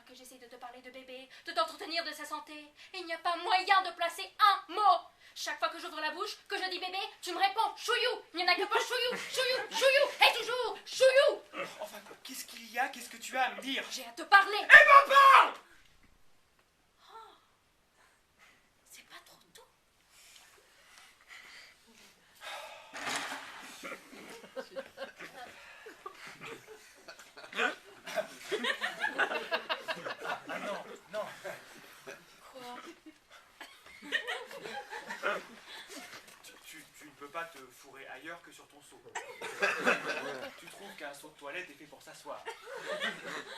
que j'essaie de te parler de bébé, de t'entretenir de sa santé. Et il n'y a pas moyen de placer un mot. Chaque fois que j'ouvre la bouche, que je dis bébé, tu me réponds chouillou. Il n'y en a que pas chouillou, chouillou, chouillou, et toujours chouillou. Enfin, qu'est-ce qu'il y a? Qu'est-ce que tu as à me dire? J'ai à te parler. Eh ben, parle! Oh, c'est pas trop tôt. Ah non, non. Quoi? Tu ne peux pas te fourrer ailleurs que sur ton seau. Tu trouves qu'un seau de toilette est fait pour s'asseoir.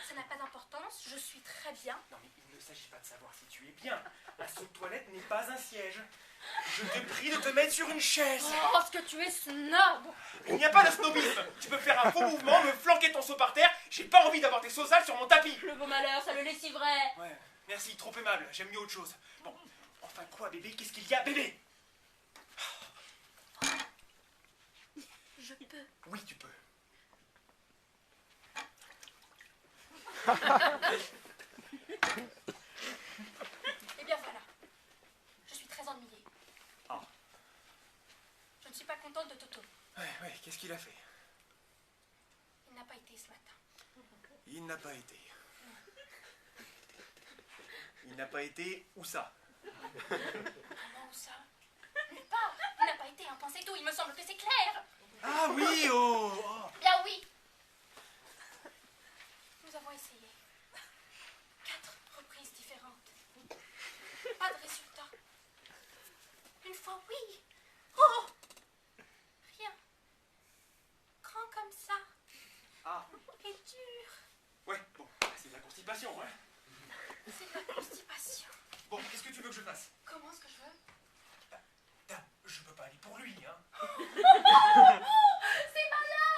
Ça n'a pas d'importance, je suis très bien. Non mais il ne s'agit pas de savoir si tu es bien. Un seau de toilette n'est pas un siège. Je te prie de te mettre sur une chaise. Oh, ce que tu es snob. Il n'y a pas de snobisme. Tu peux faire un faux mouvement, me flanquer ton seau par terre. J'ai pas envie d'avoir tes seaux sales sur mon tapis. Le beau malheur, ça le lessiverait. Ouais, merci, trop aimable. J'aime mieux autre chose. Bon, enfin quoi, bébé? Qu'est-ce qu'il y a, bébé? Je peux. Oui, tu peux. Eh bien voilà. Je suis très ennuyée. Ah. Je ne suis pas contente de Toto. Ouais, qu'est-ce qu'il a fait? Il n'a pas été ce matin. Il n'a pas été. Il n'a pas été où ça? Comment, où ça? Nulle part. Il n'a pas été, un point c'est tout. Il me semble que c'est clair. Ah oui, oh. Bien oui. Nous avons essayé. 4 reprises différentes. Pas de résultat. Une fois oui. Oh! Rien. Grand comme ça. Ah, Et dur. ouais, bon, c'est de la constipation, hein. C'est de la constipation. Bon, qu'est-ce que tu veux que je fasse? Comment est-ce que je veux? Je peux pas aller pour lui, hein. C'est malin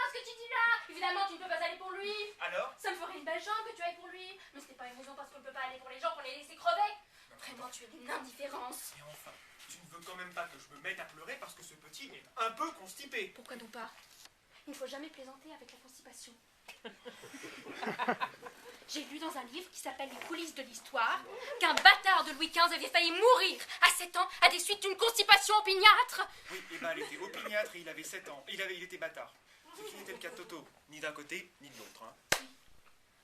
ce que tu dis là. Évidemment, tu ne peux pas aller pour lui. Alors? Ça me ferait une belle jambe que tu ailles pour lui. Mais ce n'est pas une raison parce qu'on ne peut pas aller pour les gens qu'on les laisse crever. Vraiment, tu es d'une indifférence. Mais enfin, tu ne veux quand même pas que je me mette à pleurer parce que ce petit est un peu constipé. Pourquoi donc pas? Il ne faut jamais plaisanter avec la constipation. J'ai lu dans un livre qui s'appelle Les coulisses de l'histoire qu'un bâtard de Louis XV avait failli mourir à 7 ans à des suites d'une constipation opiniâtre. Oui, et ben elle était opiniâtre et il avait 7 ans. Il était bâtard. Ce qui n'était le cas de Toto, ni d'un côté, ni de l'autre, hein. Oui,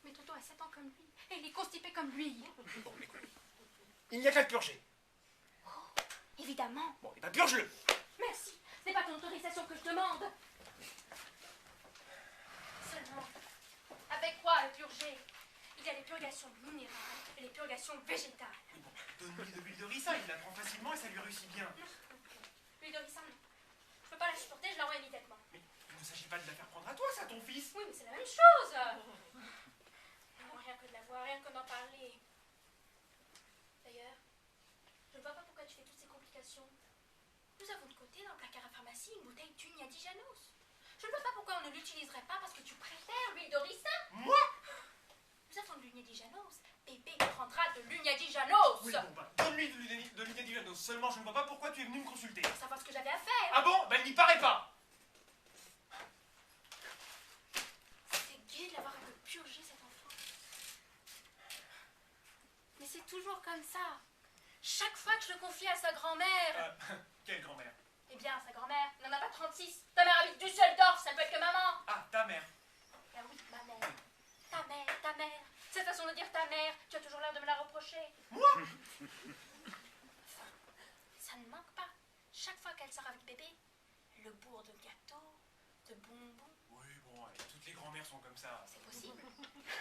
mais Toto a 7 ans comme lui et il est constipé comme lui. Bon, écoute. Il n'y a qu'à le purger. Évidemment. Bon, et ben purge-le. Merci, ce n'est pas ton autorisation que je demande. Seulement, avec quoi le purger? Il y a les purgations minérales et les purgations végétales. Oui, bon, donne-lui de l'huile de ricin, il la prend facilement et ça lui réussit bien. L'huile de ricin, non. Je peux pas la supporter, je l'envoie immédiatement. Mais il ne s'agit pas de la faire prendre à toi, ça, ton fils. Oui, mais c'est la même chose. Non, rien que de la voir, rien que d'en parler. D'ailleurs, je ne vois pas pourquoi tu fais toutes ces complications. Nous avons de côté dans le placard à pharmacie une bouteille d'Unia di Janos. Je ne vois pas pourquoi on ne l'utiliserait pas parce que tu préfères l'huile de ricin. Moi? Nous avons de l'Unia di Janos. Bébé prendra de l'Unia di Janos. Oui, bon, bah, donne-lui de l'huile de Janos. Seulement, je ne vois pas pourquoi tu es venu me consulter. Pour savoir ce que j'avais à faire. Ah bon? Ben, il n'y paraît pas. C'est gai de l'avoir un peu purgé, cet enfant. Mais c'est toujours comme ça. Chaque fois que je le confie à sa grand-mère... Quelle grand-mère? Eh bien, sa grand-mère n'en a pas 36. Ta mère habite Düsseldorf, ça ne peut être que maman. Ah, ta mère. Ah oui, ma mère. Ta mère, ta mère. Cette façon de dire ta mère, tu as toujours l'air de me la reprocher. Moi? Enfin, ça ne manque pas. Chaque fois qu'elle sort avec bébé, elle le bourre de gâteaux, de bonbons. Oui, bon, toutes les grand-mères sont comme ça. C'est possible.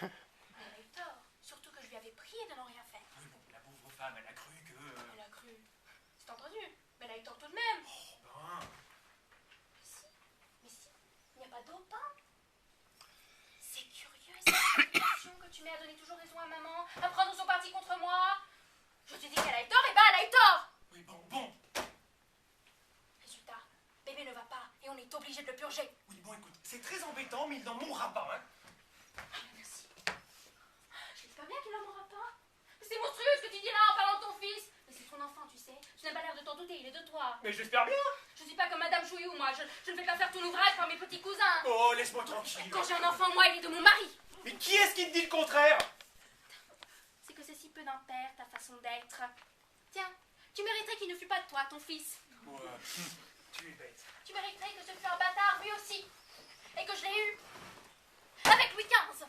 Mais elle a eu tort. Surtout que je lui avais prié de n'en rien faire. Oui, bon, la pauvre femme, elle a cru que... Elle a cru. C'est entendu. Mais elle a eu tort tout de même. Oh, ben... Mais si, il n'y a pas d'opin. C'est curieux, cette réflexion que tu m'as donné toujours raison à maman, à prendre son parti contre moi. Je te dis qu'elle a eu tort, et ben elle a eu tort. Oui, bon. Résultat, bébé ne va pas, et on est obligé de le purger. Oui, bon, écoute, c'est très embêtant, mais il n'en mourra pas, hein. Ah, merci. Je dis pas bien qu'il n'en mourra pas. C'est monstrueux ce que tu dis là en parlant de ton fils. Mais c'est ton enfant, tu sais. Tu n'as pas l'air de t'en douter, il est de toi. Mais j'espère bien. Je suis pas comme Madame Chouillou, moi. Je ne fais pas faire tout l'ouvrage par mes petits cousins. Oh, laisse-moi tranquille. Quand j'ai un enfant, moi, il est de mon mari. Mais qui est-ce qui te dit le contraire? peu d'impair, ta façon d'être. Tiens, tu mériterais qu'il ne fût pas de toi, ton fils. Ouais, tu es bête. Tu mériterais que ce fût un bâtard, lui aussi. Et que je l'ai eu. Avec Louis XV.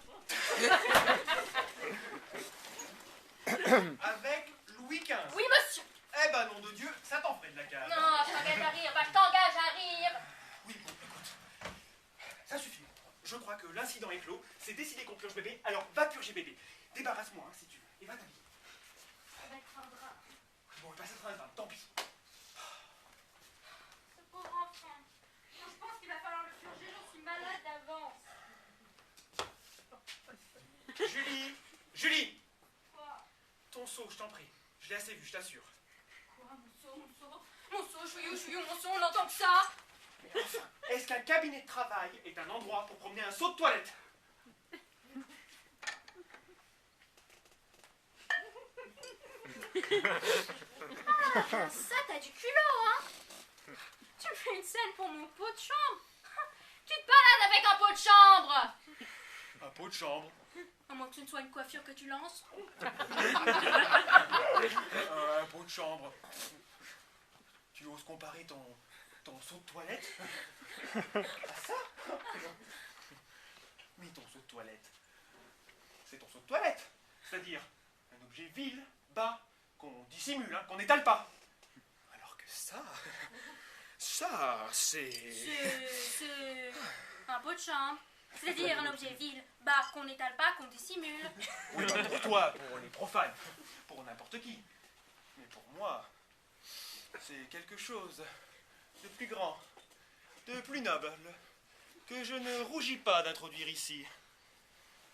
Avec Louis XV. Oui, monsieur. Eh ben, nom de Dieu, ça t'en ferait de la cave. Non, je t'engage à rire. Bah, je t'engage à rire. Oui, bon, écoute. Ça suffit. Je crois que l'incident est clos. C'est décidé qu'on purge bébé, alors va purger bébé. Débarrasse-moi, hein, si tu veux. Et va t'habiller. Ça va être un drame. Bon, bah, ça sera un drame, tant pis. Ce pauvre enfant. Quand je pense qu'il va falloir le purger, j'en suis malade d'avance. Julie! Julie! Quoi? Ton seau, je t'en prie. Je l'ai assez vu, je t'assure. Quoi? Mon seau, chouillou, mon seau, on entend que ça. Mais enfin, est-ce qu'un cabinet de travail est un endroit pour promener un seau de toilette? Ah, ça, t'as du culot, hein? Tu me fais une scène pour mon pot de chambre? Tu te balades avec un pot de chambre? Un pot de chambre. À moins que ce ne soit une coiffure que tu lances. Un pot de chambre. Tu oses comparer ton seau de toilette à ça? Mais ton seau de toilette, c'est ton seau de toilette. C'est-à-dire un objet vil, bas, qu'on dissimule, hein, qu'on n'étale pas. Alors que ça, c'est... C'est un pot de chambre. C'est-à-dire un objet vil, bas, qu'on n'étale pas, qu'on dissimule. Oui, bah, pour toi, pour les profanes, pour n'importe qui. Mais pour moi, c'est quelque chose de plus grand, de plus noble, que je ne rougis pas d'introduire ici.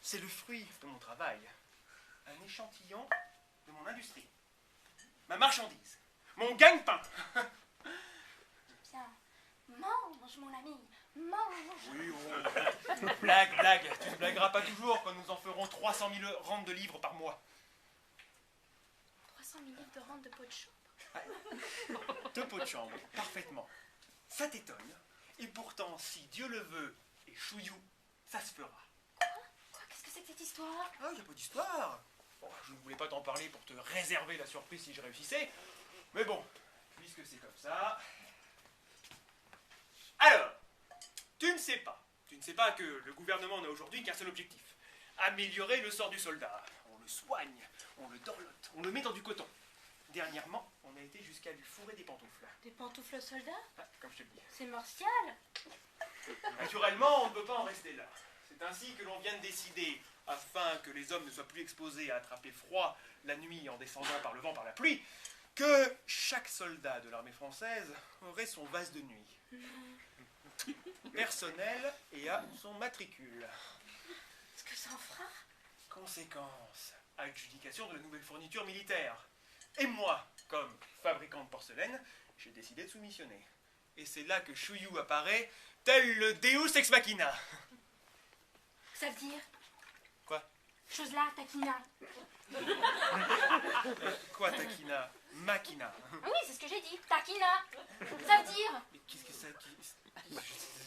C'est le fruit de mon travail, un échantillon de mon industrie, ma marchandise, mon gagne-pain. Bien, mange, mon ami, mange. Oui, oh. Blague, tu ne blagueras pas toujours quand nous en ferons 300 000 rentes de livres par mois. 300 000 livres de rente de pot de chambre. 2 pots de chambre, parfaitement. Ça t'étonne. Et pourtant, si Dieu le veut, et chouillou, ça se fera. Quoi? Qu'est-ce que c'est que cette histoire? Ah, il n'y a pas d'histoire. Bon, je ne voulais pas t'en parler pour te réserver la surprise si je réussissais. Mais bon, puisque c'est comme ça... Alors, tu ne sais pas que le gouvernement n'a aujourd'hui qu'un seul objectif. Améliorer le sort du soldat. On le soigne, on le dorlote, on le met dans du coton. Dernièrement, on a été jusqu'à lui fourrer des pantoufles. Des pantoufles soldats? Ah, comme je te le dis. C'est martial. Naturellement, on ne peut pas en rester là. C'est ainsi que l'on vient de décider, afin que les hommes ne soient plus exposés à attraper froid la nuit en descendant par le vent, par la pluie, que chaque soldat de l'armée française aurait son vase de nuit. Personnel et à son matricule. Est-ce que ça en fera? Conséquence, adjudication de la nouvelle fourniture militaire. Et moi, comme fabricant de porcelaine, j'ai décidé de soumissionner. Et c'est là que Chouillou apparaît, tel le Deus ex machina. Ça veut dire? Quoi? Chose là, taquina. Quoi, taquina? Machina. Ah oui, c'est ce que j'ai dit. Taquina. Ça veut dire? Mais qu'est-ce que ça...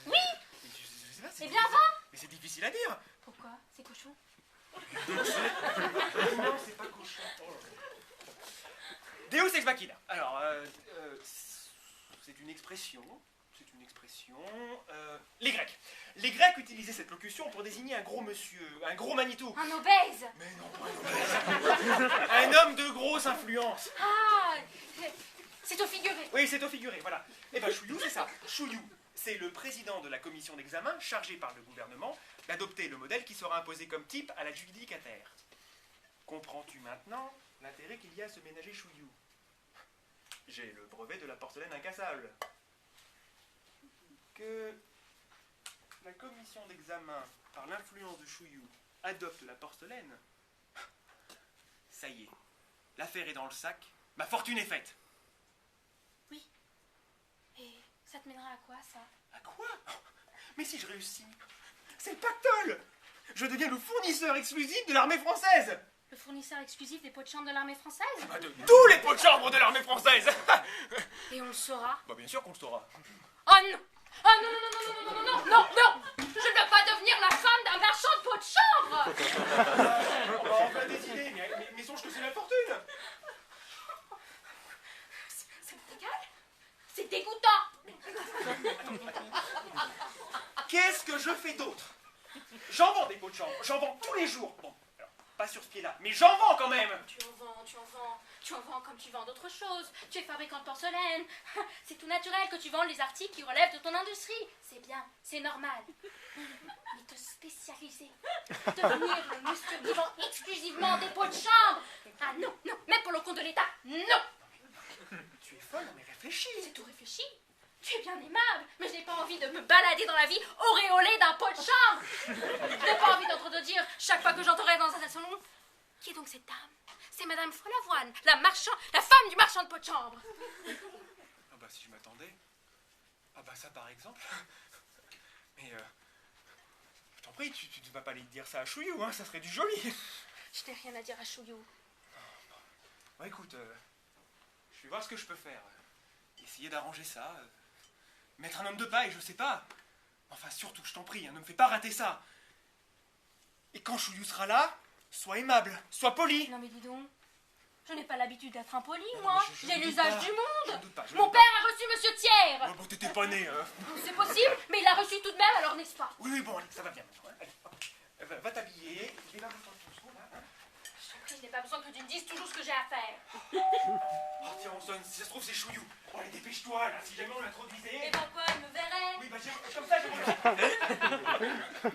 Oui. Je sais pas, Eh bien, va. mais c'est difficile à dire. Pourquoi? C'est cochon. Non, c'est pas cochon. Deus ex machina. Alors, c'est une expression. Les Grecs utilisaient cette locution pour désigner un gros monsieur, un gros Manitou. Un obèse. Mais non, pas un obèse. Un homme de grosse influence. Ah, c'est au figuré. Oui, c'est au figuré, voilà. Eh ben, Chouillou, c'est ça. Chouillou, c'est le président de la commission d'examen chargé par le gouvernement d'adopter le modèle qui sera imposé comme type à l'adjudicataire. Comprends-tu maintenant l'intérêt qu'il y a à se ménager Chouillou? J'ai le brevet de la porcelaine incassable. Que la commission d'examen, par l'influence de Chouillou, adopte la porcelaine, ça y est, l'affaire est dans le sac, ma fortune est faite. Oui. Et ça te mènera à quoi, ça? À quoi? Mais si je réussis, c'est le pactole! Je deviens le fournisseur exclusif de l'armée française! Le fournisseur exclusif des pots de chambre de l'armée française? Bah de tous les pots de chambre de l'armée française! Et on le saura? Bah bien sûr qu'on le saura. Oh non! Oh non, non, non, non, non, non, non, non, non! Je ne veux pas devenir la femme d'un marchand de pots de chambre! On va enfin décider, mais songe que c'est la fortune je fais d'autres. J'en vends des pots de chambre, j'en vends tous les jours. Bon, alors, pas sur ce pied-là, mais j'en vends quand même. Tu en vends, tu en vends. Tu en vends comme tu vends d'autres choses. Tu es fabricant de porcelaine. C'est tout naturel que tu vendes les articles qui relèvent de ton industrie. C'est bien, c'est normal. Mais te spécialiser, devenir le monsieur qui vend exclusivement des pots de chambre. Ah non, non, même pour le compte de l'État, non. Tu es folle, mais réfléchis. C'est tout réfléchi. Tu es bien aimable, mais je n'ai pas envie de me balader dans la vie auréolée d'un pot de chambre. Je n'ai pas envie d'entendre te dire, chaque fois que j'entrerai dans un salon, qui est donc cette dame? C'est Madame Follavoine, la femme du marchand de pots de chambre. Ah bah si je m'attendais. Ah bah ça par exemple. Mais je t'en prie, tu ne vas pas aller dire ça à Chouillou, hein, ça serait du joli. Je n'ai rien à dire à Chouillou. Bon écoute, je vais voir ce que je peux faire. Essayer d'arranger ça. Mettre un homme de paille, je sais pas. Enfin surtout, je t'en prie, hein, ne me fais pas rater ça. Et quand Chouillou sera là, sois aimable, sois poli. Non mais dis donc, je n'ai pas l'habitude d'être impoli, Non, moi. mais je J'ai ne doute l'usage pas. du Je monde. ne doute pas, je Mon doute père a reçu Monsieur Thiers. Oh, bon, t'étais pas né. C'est possible, mais il l'a reçu tout de même, alors n'est-ce pas? Oui, bon, allez, ça va bien maintenant. Hein. Allez, hop. Va t'habiller. Et va ton trousseau, là. Hein. Je t'en prie, je n'ai pas besoin que tu me dises toujours ce que j'ai à faire. Oh, tiens, on sonne. Si ça se trouve, c'est Chouillou. Bon, allez, dépêche-toi, là. Si jamais on l'introduisait. Et pourquoi il me verrait? Oui, bah, comme ça, je